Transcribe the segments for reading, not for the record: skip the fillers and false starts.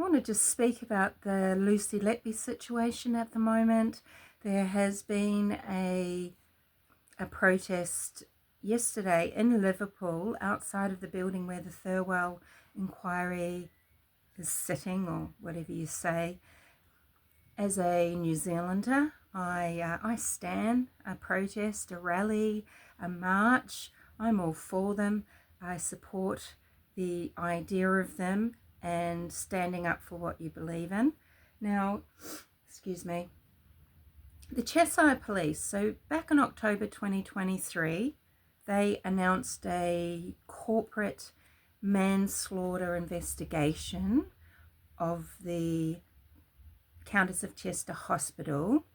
want to just speak about the Lucy Letby situation at the moment. There has been a protest yesterday in Liverpool outside of the building where the Thirwell enquiry is sitting, or whatever you say. As a New Zealander, I stand a protest, a rally, a march. I'm all for them. I support the idea of them and standing up for what you believe in. Now, excuse me, the Cheshire Police, so back in October 2023, they announced a corporate manslaughter investigation of the Countess of Chester Hospital,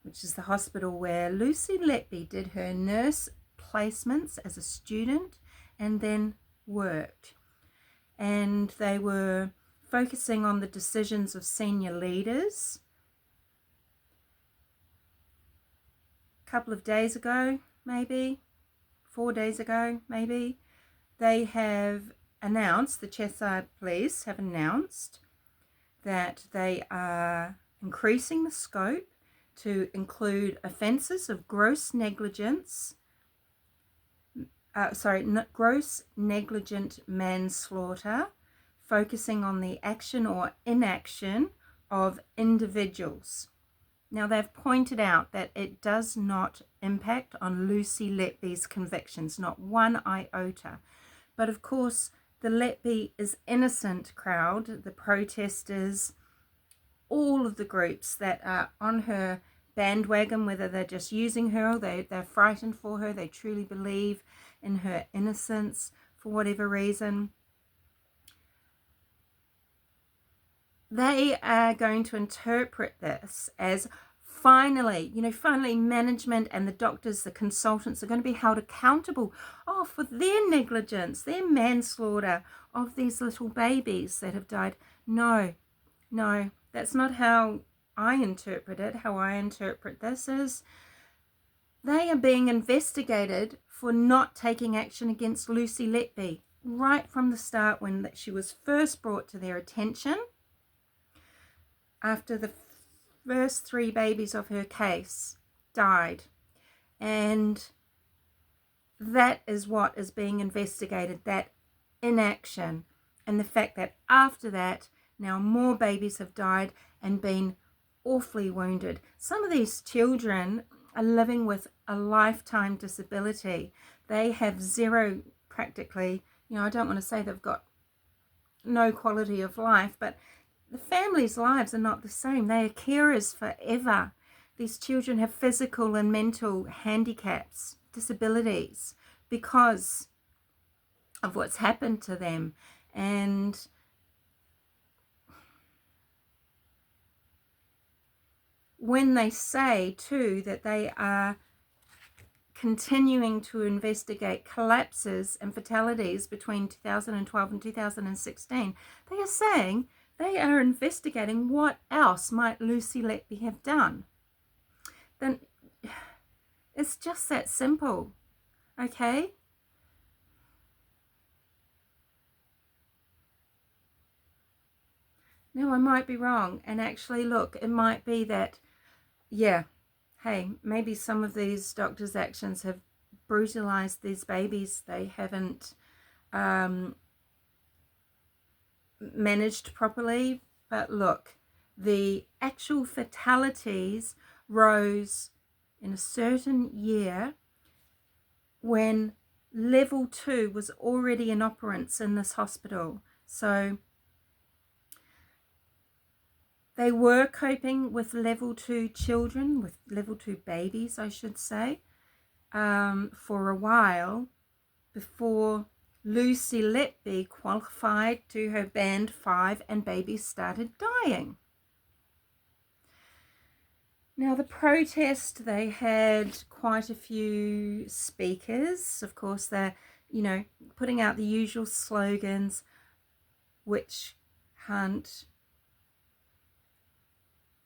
which is the hospital where Lucy Letby did her nurse placements as a student and then worked. And they were focusing on the decisions of senior leaders. A couple of days ago, maybe 4 days ago, maybe, they have announced, the Cheshire Police have announced that they are increasing the scope to include offences of gross negligence, gross negligent manslaughter, focusing on the action or inaction of individuals. Now, they've pointed out that it does not impact on Lucy Letby's convictions, not one iota. But of course, the Letby is innocent crowd, the protesters, all of the groups that are on her bandwagon, whether they're just using her or they're frightened for her, they truly believe in her innocence for whatever reason, they are going to interpret this as finally management and the doctors, the consultants are going to be held accountable for their negligence, their manslaughter of these little babies that have died. No, that's not how I interpret it. How I interpret this is they are being investigated for not taking action against Lucy Letby right from the start when she was first brought to their attention after the first 3 babies of her case died. And that is what is being investigated, that inaction, and the fact that after that now more babies have died and been awfully wounded. Some of these children are living with a lifetime disability. They have zero, practically, I don't want to say they've got no quality of life, but the families' lives are not the same. They are carers forever. These children have physical and mental handicaps, disabilities, because of what's happened to them. And when they say too that they are continuing to investigate collapses and fatalities between 2012 and 2016, they are saying they are investigating what else might Lucy Letby have done. Then it's just that simple, okay? Now, I might be wrong, and actually, look, it might be that, hey, maybe some of these doctors' actions have brutalized these babies. They haven't managed properly. But look, the actual fatalities rose in a certain year when level 2 was already in operance in this hospital. So they were coping with level 2 children, with level 2 babies, I should say, for a while before Lucy Letby qualified to her band 5 and babies started dying. Now, the protest, they had quite a few speakers. Of course, they're, putting out the usual slogans, witch hunt,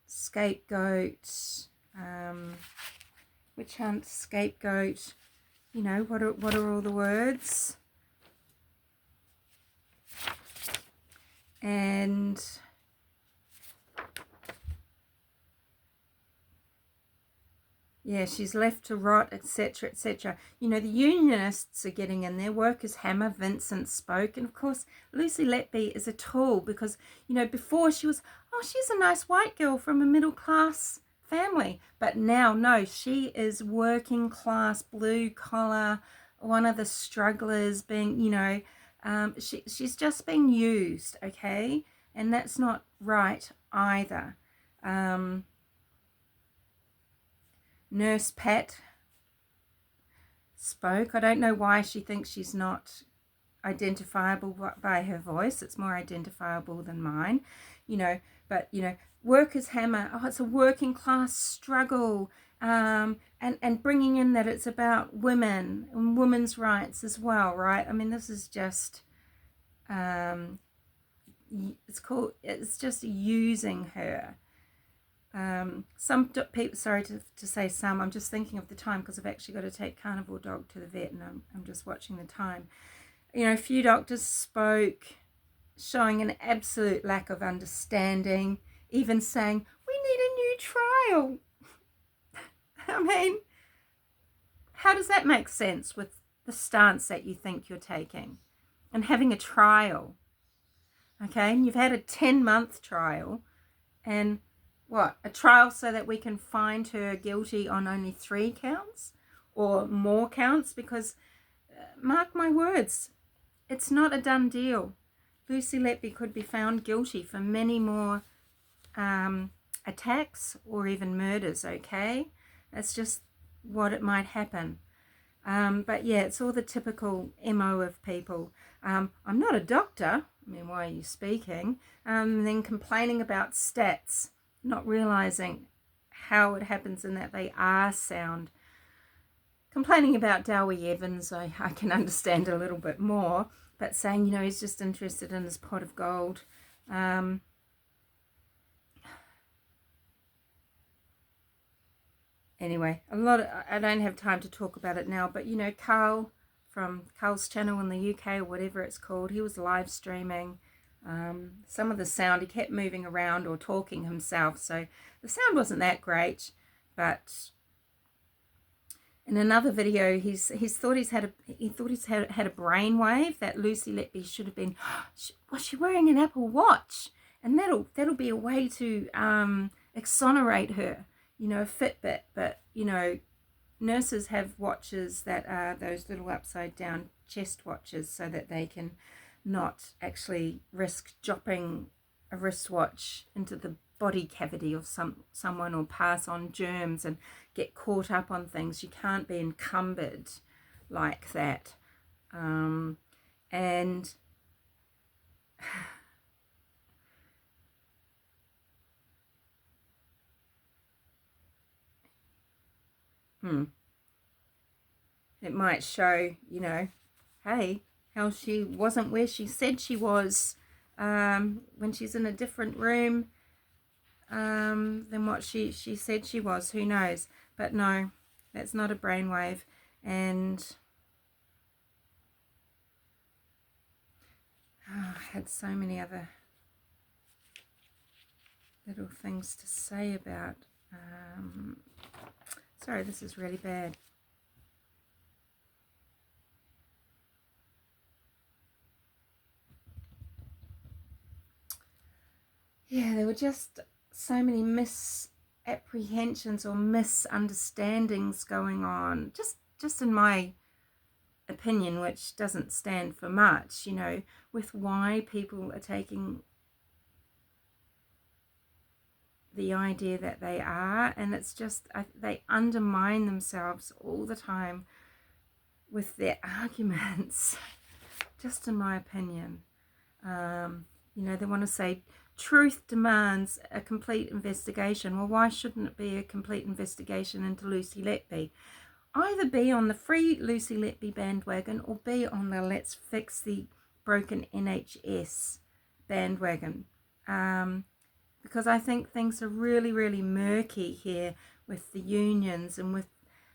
scapegoat, witch hunt, scapegoat, what are all the words? And yeah, she's left to rot, etc., etc. You know, the unionists are getting in there. Workers hammer, Vincent spoke. And of course, Lucy Letby is a tool because, you know, before she was, oh, she's a nice white girl from a middle class family. But now, no, she is working class, blue collar, one of the strugglers being, you know, she's just being used, okay? And that's not right either. Nurse Pat spoke. I don't know why she thinks she's not identifiable by her voice. It's more identifiable than mine, you know. But, you know, workers hammer, oh, it's a working class struggle, and bringing in that it's about women and women's rights as well, right? I mean, this is just, it's just using her. Some people, sorry to say some, I'm just thinking of the time because I've actually got to take Carnivore Dog to the vet and I'm just watching the time. You know, a few doctors spoke, showing an absolute lack of understanding, even saying, we need a new trial. I mean, how does that make sense with the stance that you think you're taking and having a trial? Okay, and you've had a 10-month trial and what, a trial so that we can find her guilty on only 3 counts or more counts? Because mark my words, it's not a done deal. Lucy Letby could be found guilty for many more attacks or even murders, okay? That's just what it might happen. But yeah, it's all the typical MO of people. I'm not a doctor. I mean, why are you speaking? Then complaining about stats, not realizing how it happens and that they are sound. Complaining about Dowie Evans, I can understand a little bit more, but saying, you know, he's just interested in his pot of gold. Anyway, I don't have time to talk about it now, but, you know, Carl from Carl's channel in the UK or whatever it's called, he was live streaming. Some of the sound, he kept moving around or talking himself, so the sound wasn't that great. But in another video, he thought he's had a brainwave that Lucy Letby should have been. Was she wearing an Apple Watch? And that'll be a way to exonerate her, you know, a Fitbit. But, you know, nurses have watches that are those little upside down chest watches so that they can not actually risk dropping a wristwatch into the body cavity of someone or pass on germs and get caught up on things. You can't be encumbered like that. And it might show, you know, hey, how she wasn't where she said she was when she's in a different room than what she said she was. Who knows? But no, that's not a brainwave. And I had so many other little things to say about. Sorry, this is really bad. Yeah, there were just so many misapprehensions or misunderstandings going on, just in my opinion, which doesn't stand for much, you know, with why people are taking the idea that they are. And it's just, they undermine themselves all the time with their arguments, just in my opinion. You know, they want to say truth demands a complete investigation. Well, why shouldn't it be a complete investigation into Lucy Letby? Either be on the free Lucy Letby bandwagon or be on the let's fix the broken NHS bandwagon. Because I think things are really, really murky here with the unions and with,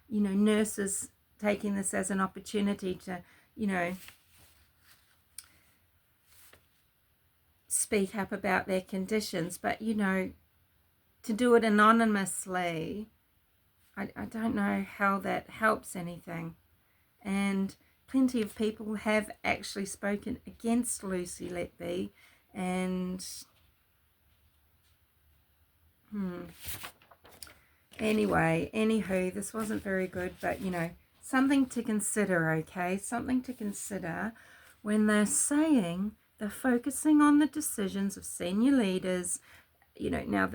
you know, nurses taking this as an opportunity to, you know, speak up about their conditions, but you know, to do it anonymously, I don't know how that helps anything. And plenty of people have actually spoken against Lucy Letby, and anyway, anywho, this wasn't very good, but you know, something to consider, okay? Something to consider when they're saying they're focusing on the decisions of senior leaders, you know, now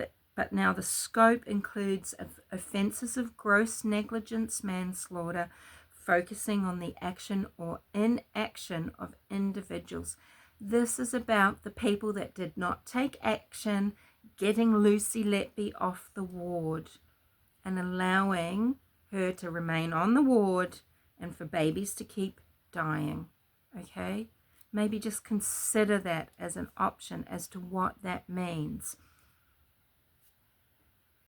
the scope includes offences of gross negligence, manslaughter, focusing on the action or inaction of individuals. This is about the people that did not take action, getting Lucy Letby off the ward and allowing her to remain on the ward and for babies to keep dying. Okay? Maybe just consider that as an option as to what that means.